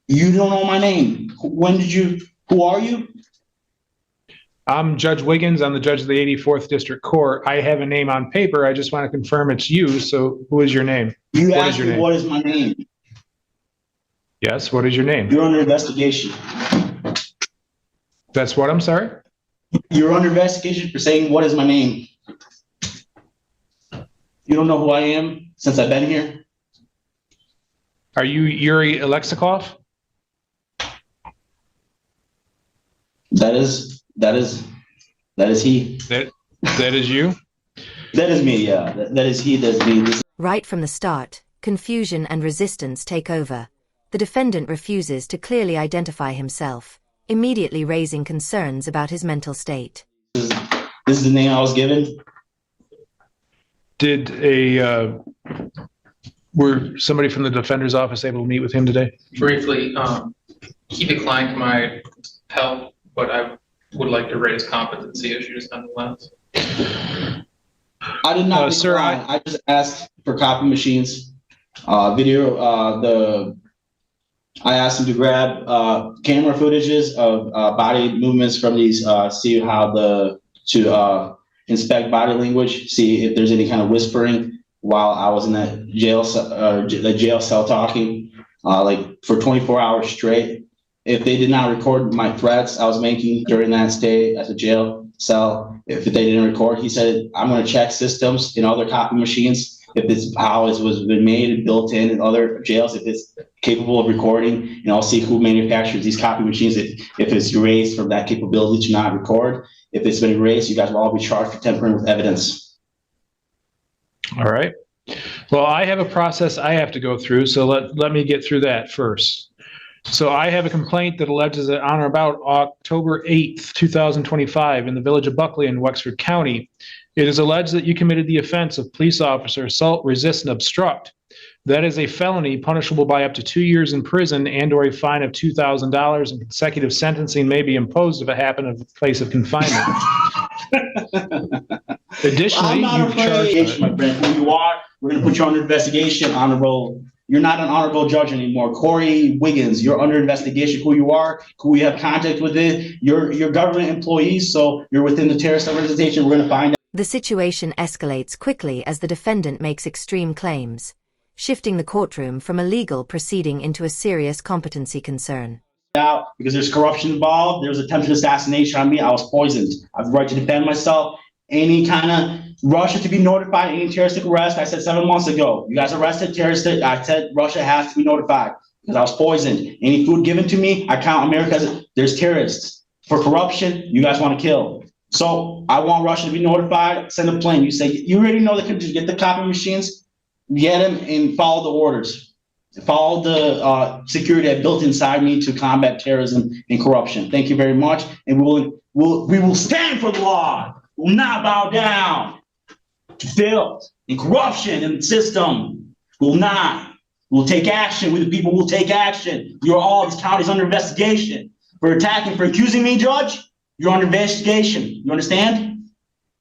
You don't know my name. Who are you? I'm Judge Wiggins. I'm the judge of the 84th District Court. I have a name on paper. I just want to confirm it's you. So who is your name? You What asked is your me name? what is my name. Yes, what is your name? You're under investigation. That's what, I'm sorry? You're under investigation for saying what is my name. You don't know who I am since I've been here? Are you Yuri Alexikov? That is he. That is you? That is me, yeah. That is he, that's me. Right from the start, confusion and resistance take over. The defendant refuses to clearly identify himself, immediately raising concerns about his mental state. This is the name I was given. Were somebody from the defender's office able to meet with him today? Briefly, he declined my help, but I would like to raise competency issues nonetheless. I did not sir, I just asked for copy machines, I asked him to grab camera footages of body movements from these, see how to inspect body language, see if there's any kind of whispering while I was in that jail cell talking, like for 24 hours straight. If they did not record my threats I was making during that stay at the jail cell, if they didn't record, he said, I'm going to check systems in other copy machines, if it's how it was been made and built in other jails, if it's capable of recording, and I'll see who manufactures these copy machines, if it's erased from that capability to not record. If it's been erased, you guys will all be charged for tampering with evidence. All right. Well, I have a process I have to go through, so let me get through that first. So I have a complaint that alleges that on or about October 8th, 2025, in the village of Buckley in Wexford County, it is alleged that you committed the offense of police officer assault, resist, and obstruct. That is a felony punishable by up to 2 years in prison and/or a fine of $2,000, and consecutive sentencing may be imposed if it happened in a place of confinement. Additionally, you've charged my friend. Who you are, we're going to put you under investigation, honorable. You're not an honorable judge anymore. Corey Wiggins, you're under investigation. Who you are, who we have contact with it. You're government employees, so you're within the terrorist organization. We're going to find out. The situation escalates quickly as the defendant makes extreme claims, shifting the courtroom from a legal proceeding into a serious competency concern. Out because there's corruption involved. There was attempted assassination on me. I was poisoned. I have the right to defend myself. Any kind of Russia to be notified, any terroristic arrest. I said 7 months ago, you guys arrested terrorists. I said Russia has to be notified because I was poisoned. Any food given to me, I count America as there's terrorists. For corruption, you guys want to kill. So I want Russia to be notified. Send a plane. You say you already know they could just get the copy machines, get them, and follow the orders. Follow the security I built inside me to combat terrorism and corruption. Thank you very much, and we will stand for the law. We will not bow down to filth and corruption in the system. We will not. We will take action. We the people will take action. You're all these counties under investigation for attacking, for accusing me, Judge. You're under investigation. You understand?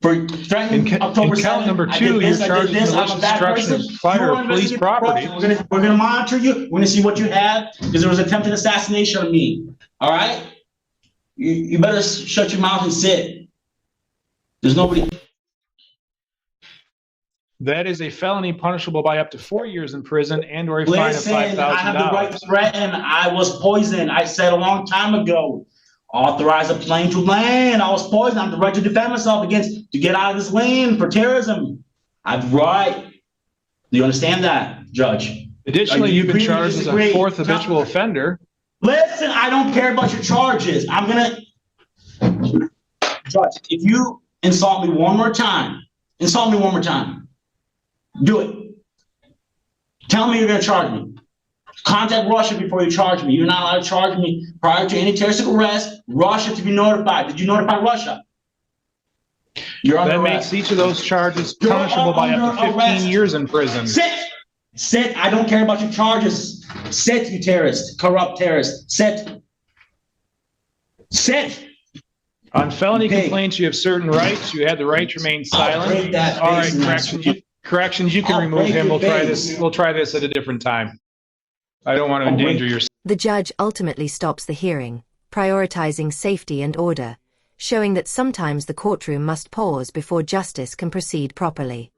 For threatening October 7th. Count number 2, you're charged with malicious destruction of fire of police property. We're gonna monitor you. We're gonna see what you have because there was attempted assassination on me. All right? You better shut your mouth and sit. There's nobody. That is a felony punishable by up to 4 years in prison and/or a fine of $5,000. I have the right to threaten. I was poisoned. I said a long time ago. Authorize a plane to land. I was poisoned. I have the right to defend myself against, to get out of this land for terrorism. I have the right. Do you understand that, Judge? Additionally, you've been charged as a 4th habitual offender. Listen, I don't care about your charges. I'm gonna, Judge, if you insult me one more time, do it. Tell me you're gonna charge me. Contact Russia before you charge me. You're not allowed to charge me prior to any terroristic arrest. Russia to be notified. Did you notify Russia? You're under arrest. That makes each of those charges punishable by up to 15 years in prison. Sit. I don't care about your charges. Sit, you terrorist, corrupt terrorist. Sit. On felony complaints, you have certain rights. You have the right to remain silent. All right, corrections. You can remove him. We'll try this at a different time. I don't want to endanger your. The judge ultimately stops the hearing, prioritizing safety and order, showing that sometimes the courtroom must pause before justice can proceed properly.